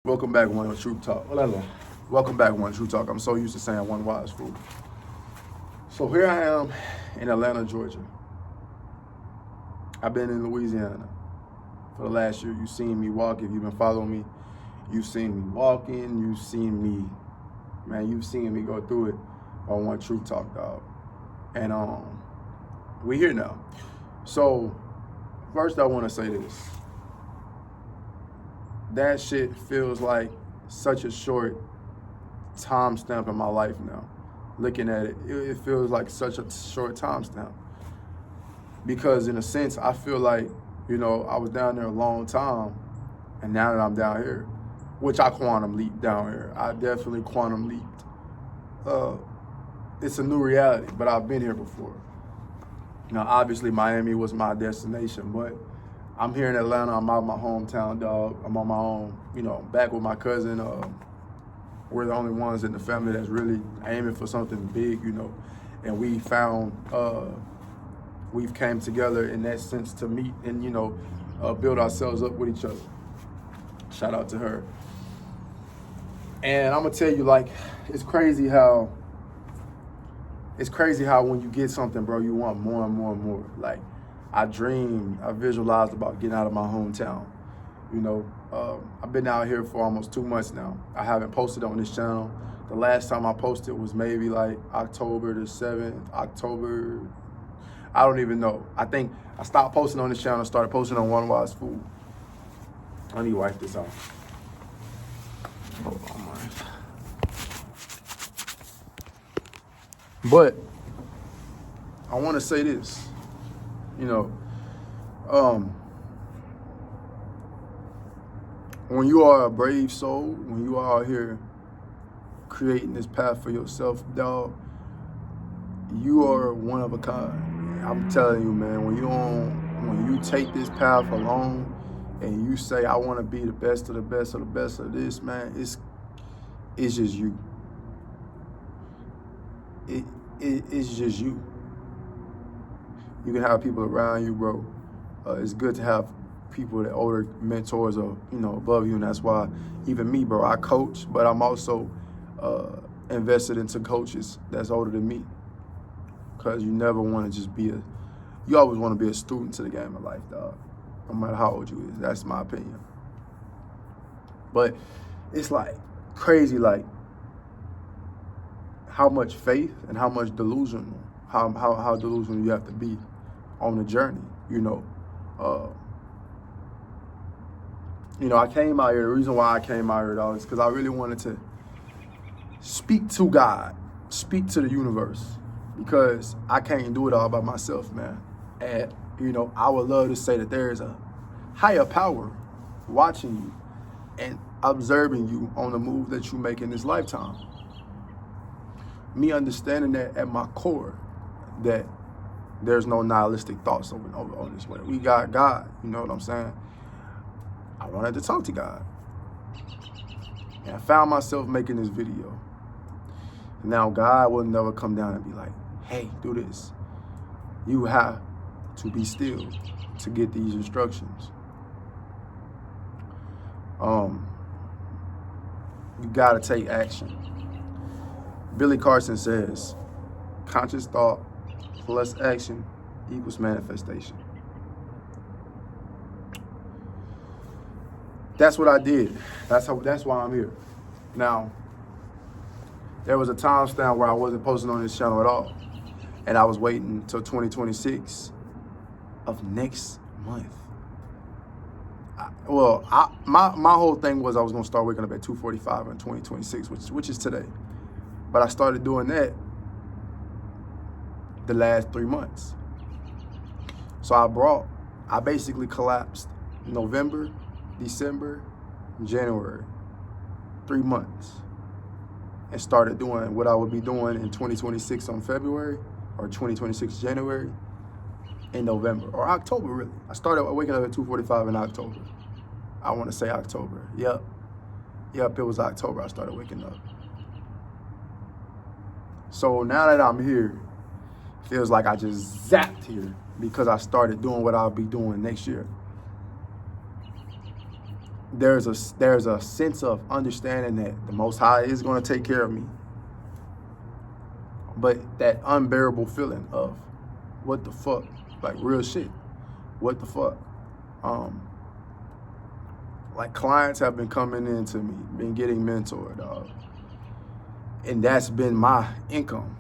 Welcome back, One True Talk. Welcome back, One True Talk. I'm so used to saying One Wise Fool. So here I am in Atlanta, Georgia. I've been in Louisiana for the last year. You've seen me walk. If you've been following me, you've seen me walking. You've seen me go through it on One True Talk, dog. And we here now. So first I want to say this. That shit feels like such a short time stamp in my life now. Looking at it, it feels like such a short time stamp. Because in a sense, I feel like, I was down there a long time, and now that I'm down here, which I quantum leaped down here. I definitely quantum leaped. It's a new reality, but I've been here before. Now, obviously, Miami was my destination, but I'm here in Atlanta. I'm out of my hometown, dog. I'm on my own, back with my cousin. We're the only ones in the family that's really aiming for something big, and we've came together in that sense to meet and, build ourselves up with each other. Shout out to her. And I'm gonna tell you, it's crazy how when you get something, bro, you want more and more and more. Like, I visualized about getting out of my hometown. I've been out here for almost 2 months now. I haven't posted on this channel. The last time I posted was maybe like October the 7th, I don't even know. I think I stopped posting on this channel, started posting on One Wise Fool. Let me wipe this off. Hold on, man. But I want to say this, when you are a brave soul, when you are out here creating this path for yourself, dog, you are one of a kind. I'm telling you, man, when you take this path alone and you say, I want to be the best of the best of the best of this, man, it's just you. It's just you. You can have people around you, bro. It's good to have people that older mentors are, above you, and that's why even me, bro, I coach, but I'm also invested into coaches that's older than me, because you never want to just you always want to be a student to the game of life, dog, no matter how old you is. That's my opinion. But it's crazy, how much faith and how much delusional, how delusional you have to be on the journey, I came out here. The reason why I came out here, dog, is because I really wanted to speak to God, speak to the universe, because I can't do it all by myself, man. And, I would love to say that there is a higher power watching you and observing you on the move that you make in this lifetime. Me understanding that at my core, that there's no nihilistic thoughts on this way. We got God, you know what I'm saying? I wanted to talk to God. And I found myself making this video. Now, God will never come down and be like, hey, do this. You have to be still to get these instructions. You gotta take action. Billy Carson says, conscious thought plus action equals manifestation. That's what I did. That's why I'm here. Now, there was a time stamp where I wasn't posting on this channel at all, and I was waiting until 2026 of next month. My whole thing was I was gonna start waking up at 2:45 in 2026, which is today. But I started doing that the last 3 months. So I basically collapsed November, December, January, 3 months, and started doing what I would be doing in 2026 on February, or 2026 January, in November, or October, really. I started waking up at 2:45 in October. I want to say October. Yep, it was October I started waking up. So now that I'm here, feels like I just zapped here because I started doing what I'll be doing next year. there's a sense of understanding that the Most High is going to take care of me. But that unbearable feeling of what the fuck, like real shit, what the fuck. Like clients have been coming into me, been getting mentored, dog. And that's been my income.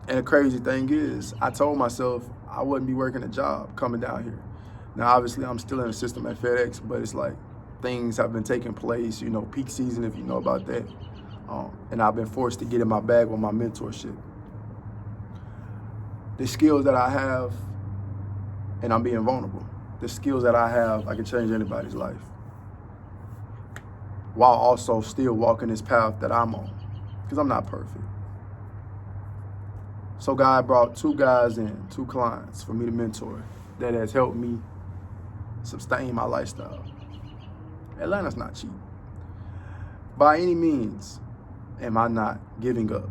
And the crazy thing is, I told myself I wouldn't be working a job coming down here. Now, obviously, I'm still in the system at FedEx, but it's like things have been taking place, you know, peak season, if you know about that. And I've been forced to get in my bag with my mentorship. The skills that I have, and I'm being vulnerable, the skills that I have, I can change anybody's life, while also still walking this path that I'm on, because I'm not perfect. So God brought two guys in, two clients for me to mentor that has helped me sustain my lifestyle. Atlanta's not cheap. By any means am I not giving up,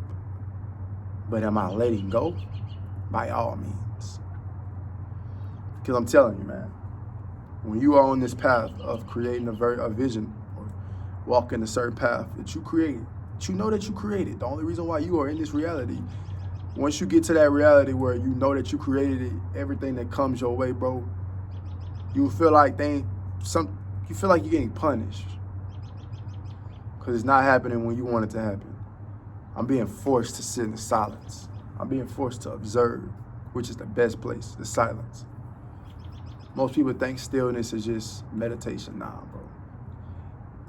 but am I letting go? By all means. Because I'm telling you, man, when you are on this path of creating a vision or walking a certain path that you created, that you know that you created, the only reason why you are in this reality, once you get to that reality where you know that you created it, everything that comes your way, bro, you feel like you feel like you're getting punished because it's not happening when you want it to happen. I'm being forced to sit in the silence. I'm being forced to observe, which is the best place, the silence. Most people think stillness is just meditation. Nah, bro.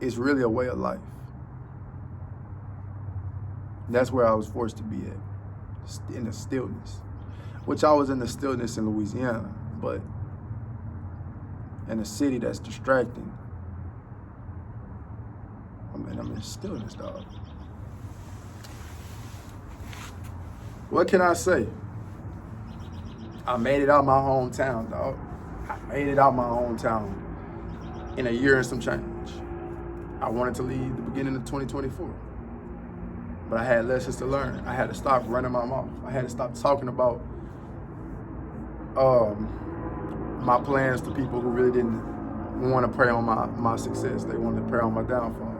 It's really a way of life. That's where I was forced to be at, in the stillness. Which I was in the stillness in Louisiana, but in a city that's distracting, I'm in stillness, dog. What can I say? I made it out my hometown, dog. I made it out my hometown in a year and some change. I wanted to leave the beginning of 2024, but I had lessons to learn. I had to stop running my mouth. I had to stop talking about my plans to people who really didn't want to prey on my success. They wanted to prey on my downfall.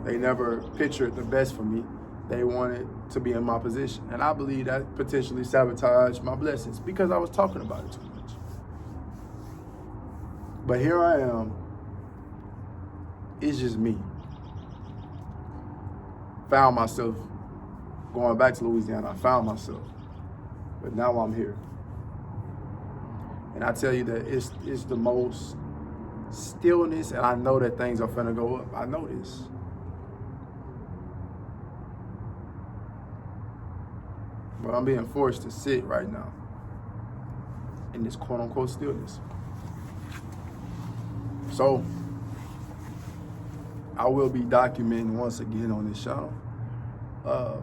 They never pictured the best for me. They wanted to be in my position. And I believe that potentially sabotaged my blessings because I was talking about it too much. But here I am. It's just me. Found myself going back to Louisiana. I found myself. But now I'm here. And I tell you that it's the most stillness, and I know that things are finna go up. I know this. But I'm being forced to sit right now in this quote-unquote stillness. So, I will be documenting once again on this channel. The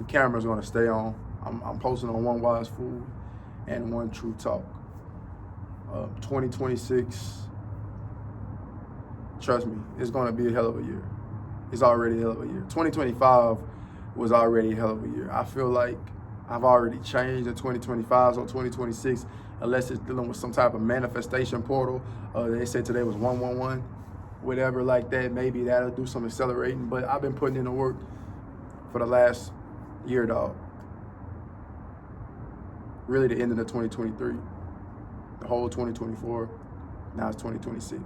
camera's gonna stay on. I'm posting on One Wise Fool and One True Talk. 2026, trust me, it's gonna be a hell of a year. It's already a hell of a year. 2025 was already a hell of a year. I feel like I've already changed in 2025, so 2026, unless it's dealing with some type of manifestation portal. They said today was 111, whatever like that. Maybe that'll do some accelerating, but I've been putting in the work for the last year, dog. Really the end of the 2023, the whole 2024, now it's 2026,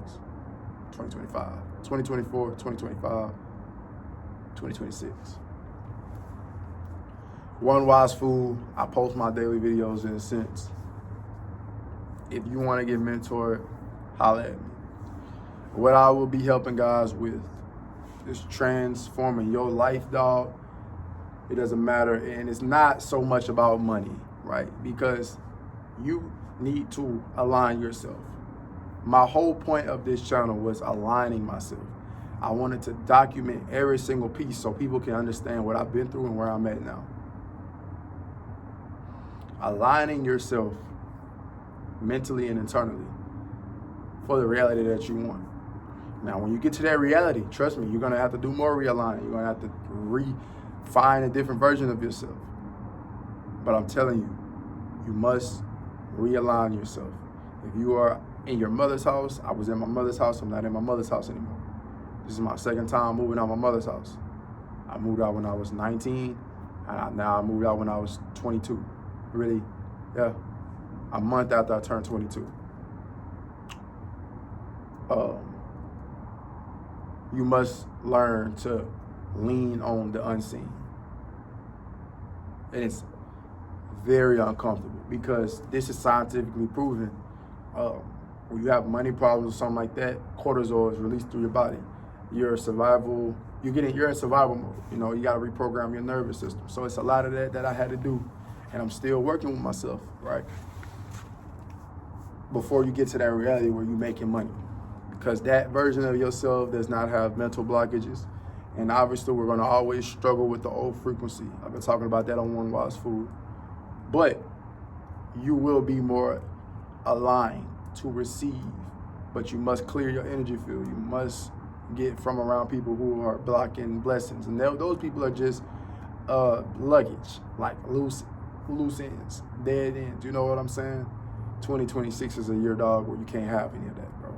2025, 2024, 2025, 2026. One Wise Fool, I post my daily videos in a sense. If you want to get mentored, holla at me. What I will be helping guys with is transforming your life, dog. It doesn't matter, and it's not so much about money, right? Because you need to align yourself. My whole point of this channel was aligning myself. I wanted to document every single piece so people can understand what I've been through and where I'm at now. Aligning yourself mentally and internally for the reality that you want. Now, when you get to that reality, trust me, you're gonna have to do more realigning. You're gonna have to refine a different version of yourself. But I'm telling you, you must realign yourself. If you are in your mother's house. I was in my mother's house. I'm not in my mother's house anymore. This is my second time moving out of my mother's house. I moved out when I was 19, and now I moved out when I was 22. Really, yeah, a month after I turned 22. You must learn to lean on the unseen. And it's very uncomfortable because this is scientifically proven. When you have money problems or something like that, cortisol is released through your body. You're in survival mode. You know, you gotta reprogram your nervous system. So it's a lot of that I had to do. And I'm still working with myself, right? Before you get to that reality where you're making money. Because that version of yourself does not have mental blockages. And obviously we're gonna always struggle with the old frequency. I've been talking about that on One Wise Food. But you will be more aligned to receive, but you must clear your energy field. You must get from around people who are blocking blessings. And those people are just luggage, like loose ends, dead ends. You know what I'm saying? 2026 is a year, dog, where you can't have any of that, bro.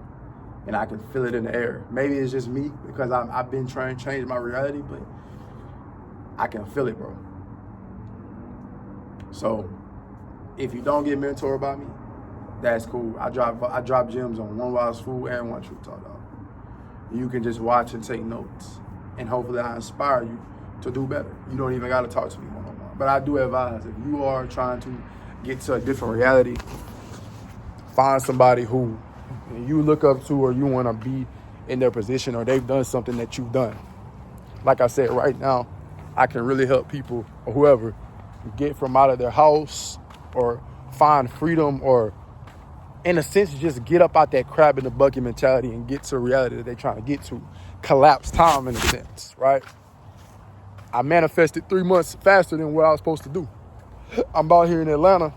And I can feel it in the air. Maybe it's just me because I've been trying to change my reality, but I can feel it, bro. So if you don't get mentored by me, that's cool. I drop gems on One Wise Food and One Truth Talk, dog. You can just watch and take notes, and hopefully I inspire you to do better. You don't even got to talk to me one-on-one. But I do advise, if you are trying to get to a different reality, find somebody who you look up to or you want to be in their position or they've done something that you've done. Like I said, right now, I can really help people or whoever get from out of their house or find freedom or, in a sense, just get up out that crab in the bucket mentality and get to a reality that they're trying to get to. Collapse time, in a sense, right? I manifested 3 months faster than what I was supposed to do. I'm out here in Atlanta,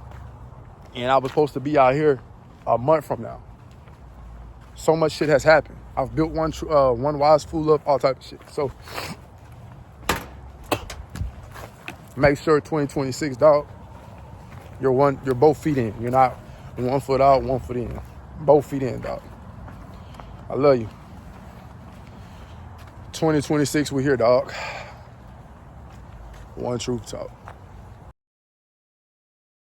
and I was supposed to be out here a month from now. So much shit has happened. I've built One Wise Food up, all type of shit. So make sure 2026, dog, you're both feet in. You're not 1 foot out, 1 foot in. Both feet in, dog. I love you. 2026, we here, dog. One Truth Talk.